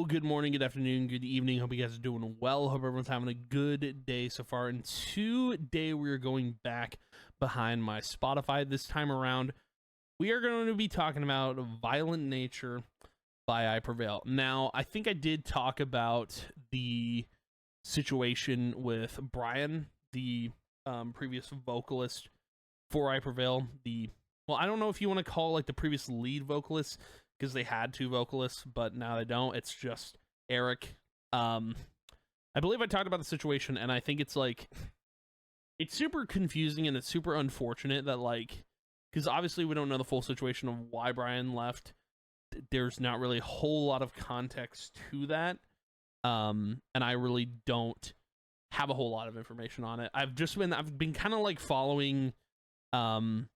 Hello, good morning, good afternoon, good evening. Hope you guys are doing well. Hope everyone's having a good day so far. And today we're going back behind my Spotify. This time around, we are going to be talking about Violent Nature by Prevail. Now, I think I did talk about the situation with Brian, the previous vocalist for Prevail. Well, I don't know if you want to call it like the previous lead vocalist, because they had two vocalists, but now they don't. It's just Eric. I believe I talked about the situation, and I think it's like, it's super confusing and it's super unfortunate that, like, because obviously we don't know the full situation of why Brian left. There's not really a whole lot of context to that, and I really don't have a whole lot of information on it. I've been kind of like following Brian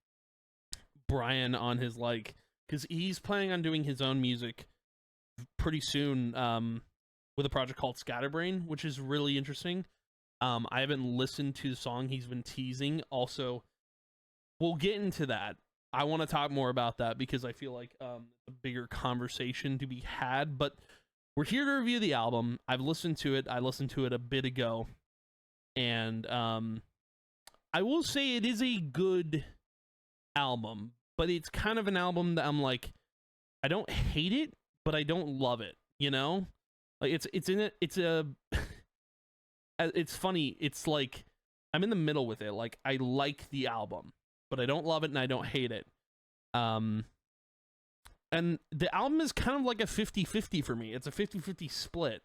on his, like, because he's planning on doing his own music pretty soon, with a project called Scatterbrain, which is really interesting. I haven't listened to the song he's been teasing. Also, we'll get into that. I want to talk more about that because I feel like a bigger conversation to be had. But we're here to review the album. I've listened to it. I listened to it a bit ago, and I will say it is a good album. But it's kind of an album that I'm like, I don't hate it, but I don't love it, you know? Like, it's funny, it's like, I'm in the middle with it. Like, I like the album, but I don't love it and I don't hate it. And the album is kind of like a 50-50 for me. It's a 50-50 split.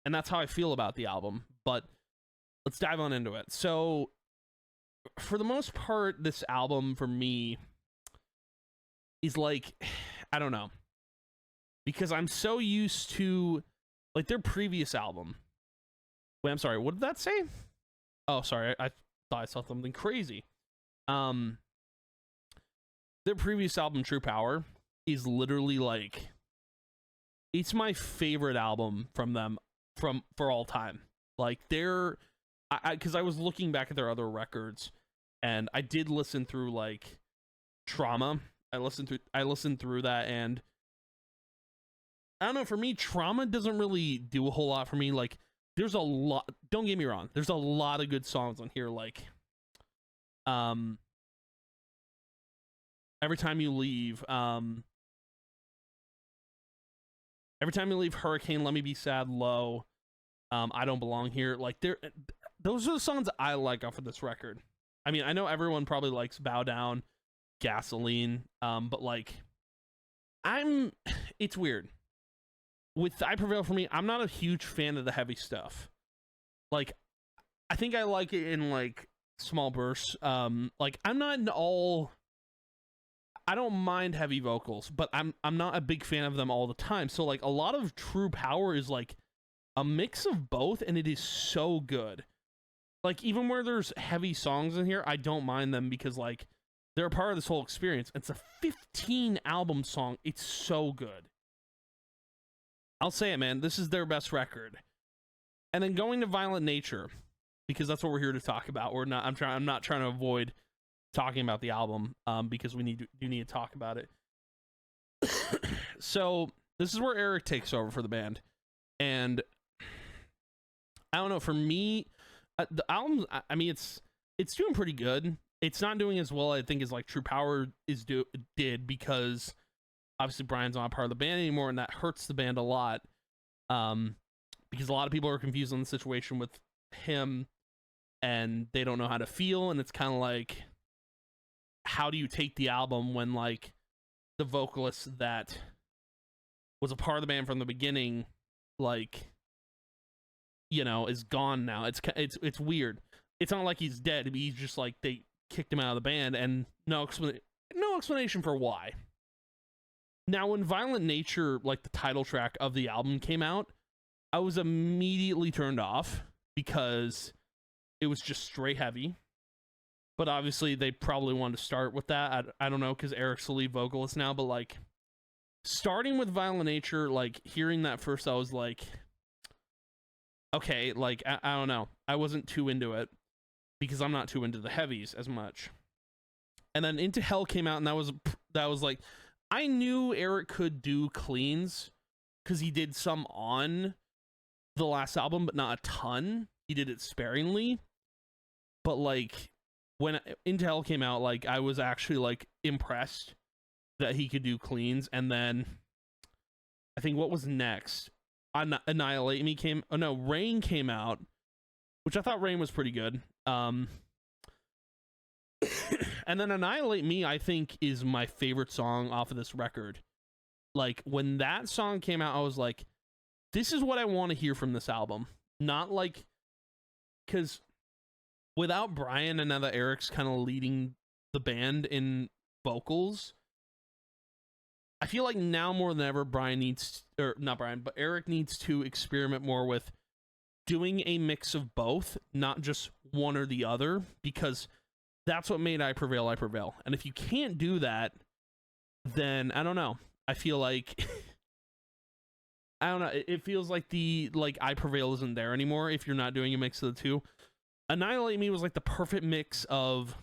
And that's how I feel about the album. But let's dive on into it. So, for the most part, this album, for me, is like, I don't know, because I'm so used to, like, their previous album. Wait, I'm sorry, what did that say? Oh, sorry, I thought I saw something crazy. Their previous album, True Power, is literally like, it's my favorite album from them for all time. Like, because I was looking back at their other records, and I did listen through, like, Trauma. I listened through that, and I don't know, for me, Trauma doesn't really do a whole lot for me. Like, there's a lot, don't get me wrong, there's a lot of good songs on here, like Every Time You Leave, Hurricane, Let Me Be Sad, Low, I Don't Belong Here. Like, those are the songs I like off of this record. I mean, I know everyone probably likes Bow Down, Gasoline, but like, it's weird with I Prevail. For me, I'm not a huge fan of the heavy stuff. Like, I think I like it in, like, small bursts. Like, I'm not in all, I don't mind heavy vocals, but I'm not a big fan of them all the time. So, like, a lot of True Power is like a mix of both, and it is so good. Like, even where there's heavy songs in here, I don't mind them because, like, they're a part of this whole experience. It's a 15 album song. It's so good. I'll say it, man. This is their best record. And then going to Violent Nature, because that's what we're here to talk about. I'm not trying to avoid talking about the album, because we do need to talk about it. So this is where Eric takes over for the band, and I don't know. For me, the album, I mean, it's doing pretty good. It's not doing as well, I think, as like True Power did, because obviously Brian's not a part of the band anymore, and that hurts the band a lot. Because a lot of people are confused on the situation with him, and they don't know how to feel, and it's kind of like, how do you take the album when, like, the vocalist that was a part of the band from the beginning, like, you know, is gone now? It's weird. It's not like he's dead. He's just like, they kicked him out of the band, and no explanation for why. Now, when Violent Nature, like the title track of the album, came out, I was immediately turned off because it was just straight heavy. But obviously, they probably wanted to start with that. I don't know, because Eric's the lead vocalist now, but, like, starting with Violent Nature, like, hearing that first, I was like, okay, like, I don't know. I wasn't too into it, because I'm not too into the heavies as much. And then Into Hell came out, and that was like, I knew Eric could do cleans, because he did some on the last album, but not a ton. He did it sparingly. But like when Intel came out, like I was actually like impressed that he could do cleans. And then I think what was next? Annihilate Me came. Oh no, Rain came out, which I thought Rain was pretty good. And then Annihilate Me, I think, is my favorite song off of this record. Like when that song came out, I was like, this is what I want to hear from this album. Not like, because without Brian and now that Eric's kind of leading the band in vocals, I feel like now more than ever, Eric needs to experiment more with doing a mix of both, not just one or the other, because that's what made I Prevail, I Prevail. And if you can't do that, then I don't know. I feel like I don't know. It feels like the I Prevail isn't there anymore if you're not doing a mix of the two. Annihilate Me was like the perfect mix of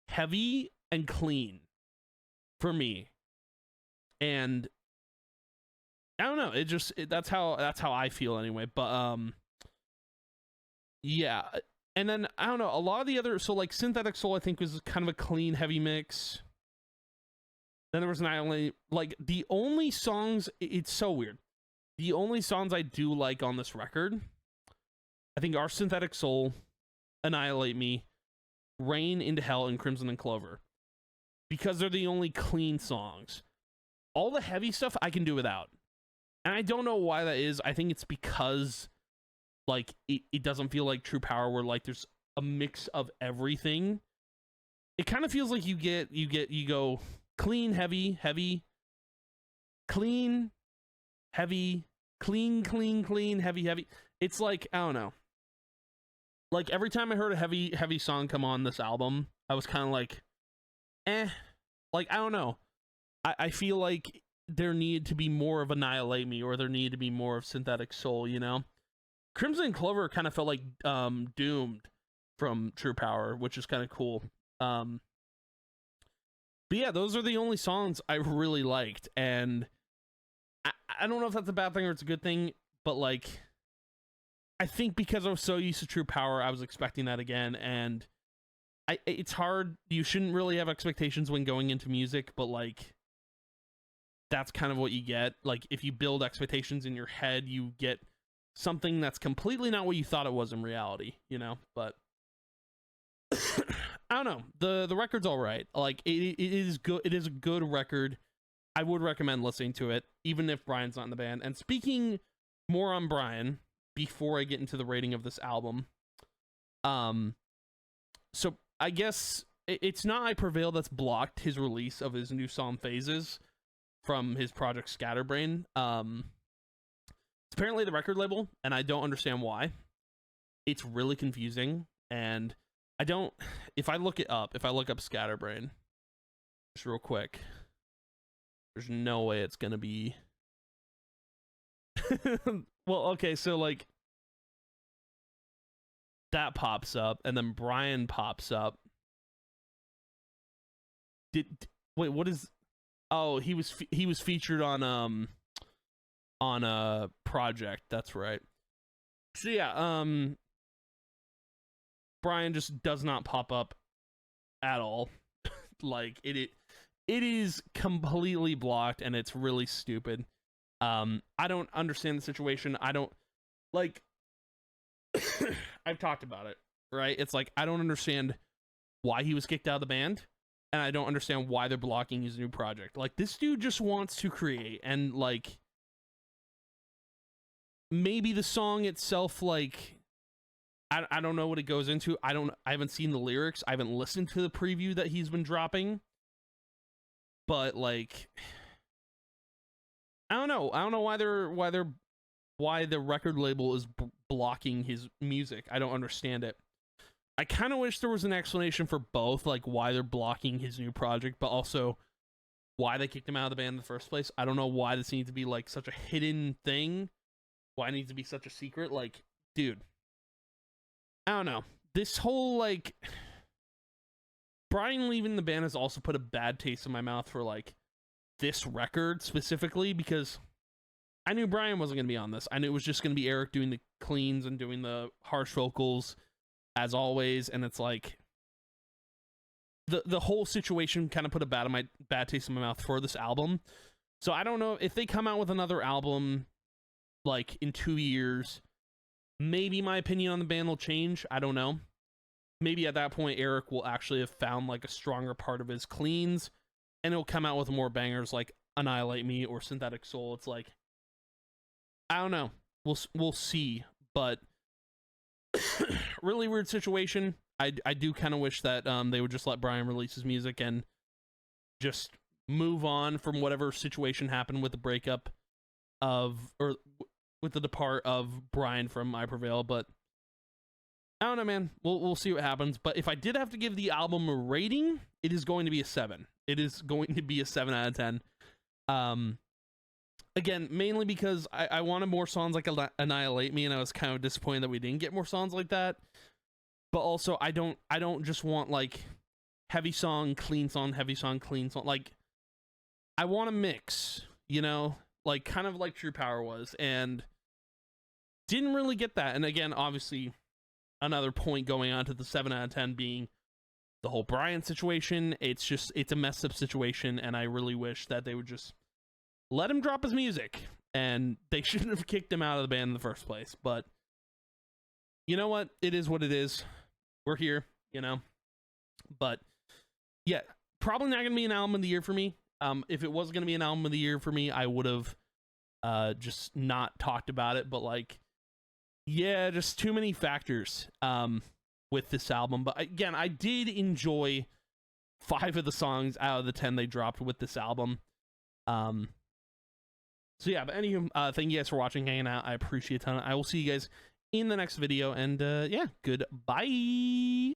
heavy and clean for me. And I don't know, that's how I feel anyway. But yeah. And then I don't know, a lot of the other, so like Synthetic Soul I think was kind of a clean heavy mix. Then there was Annihilate, like the only songs, it's so weird. The only songs I do like on this record, I think, are Synthetic Soul, Annihilate Me, Rain, Into Hell, and Crimson and Clover. Because they're the only clean songs. All the heavy stuff I can do without. And I don't know why that is. I think it's because like it doesn't feel like True Power where like there's a mix of everything. It kind of feels like you go clean, heavy, heavy, clean, heavy, clean, clean, clean, heavy, heavy. It's like, I don't know. Like every time I heard a heavy song come on this album, I was kind of like, like, I don't know. I feel like there needed to be more of Annihilate Me, or there needed to be more of Synthetic Soul, you know? Crimson and Clover kind of felt like Doomed from True Power, which is kind of cool. But yeah, those are the only songs I really liked, and I don't know if that's a bad thing or it's a good thing, but like, I think because I was so used to True Power, I was expecting that again, and it's hard. You shouldn't really have expectations when going into music, but like, that's kind of what you get. Like, if you build expectations in your head, you get something that's completely not what you thought it was in reality, you know? But I don't know. The record's all right. Like, it is good. It is a good record. I would recommend listening to it, even if Brian's not in the band. And speaking more on Brian, before I get into the rating of this album, so I guess it's not I Prevail that's blocked his release of his new song Phases from his project Scatterbrain. It's apparently the record label, and I don't understand why. It's really confusing, and I don't, if I look up Scatterbrain just real quick, there's no way it's gonna be well, okay, so like that pops up, and then Brian pops up. Wait, what is? Oh, he was featured on a project. That's right. So yeah, Brian just does not pop up at all. Like it is completely blocked, and it's really stupid. I don't understand the situation. I don't like. I've talked about it, right? It's like, I don't understand why he was kicked out of the band, and I don't understand why they're blocking his new project. Like, this dude just wants to create, and like, maybe the song itself, like, I don't know what it goes into. I haven't seen the lyrics. I haven't listened to the preview that he's been dropping. But like, I don't know why the record label is blocking his music. I don't understand it. I kind of wish there was an explanation for both, like why they're blocking his new project, but also why they kicked him out of the band in the first place. I don't know why this needs to be like such a hidden thing. Why it needs to be such a secret. Like, dude, I don't know. This whole like Brian leaving the band has also put a bad taste in my mouth for like this record specifically, because I knew Brian wasn't going to be on this. I knew it was just going to be Eric doing the cleans and doing the harsh vocals as always. And it's like the whole situation kind of put a bad taste in my mouth for this album. So I don't know if they come out with another album like in 2 years, maybe my opinion on the band will change. I don't know. Maybe at that point, Eric will actually have found like a stronger part of his cleans and it'll come out with more bangers like Annihilate Me or Synthetic Soul. It's like, I don't know. We'll see. But really weird situation. I do kind of wish that they would just let Brian release his music and just move on from whatever situation happened with the breakup of, or with the depart of Brian from Prevail. But I don't know, man. We'll see what happens. But if I did have to give the album a rating, it is going to be a 7. It is going to be a 7 out of 10. Again, mainly because I wanted more songs like Annihilate Me, and I was kind of disappointed that we didn't get more songs like that. But also, I don't just want like heavy song, clean song, heavy song, clean song. Like, I want a mix, you know, like kind of like True Power was, and didn't really get that. And again, obviously, another point going on to the 7 out of 10 being the whole Brian situation. It's a messed up situation, and I really wish that they would just let him drop his music, and they shouldn't have kicked him out of the band in the first place. But you know what? It is what it is. We're here, you know. But yeah, probably not gonna be an album of the year for me. If it was gonna be an album of the year for me, I would have just not talked about it. But like, yeah, just too many factors with this album. But again, I did enjoy 5 of the songs out of the 10 they dropped with this album. So yeah, but anywho, thank you guys for watching, hanging out. I appreciate it a ton. I will see you guys in the next video, and yeah, goodbye.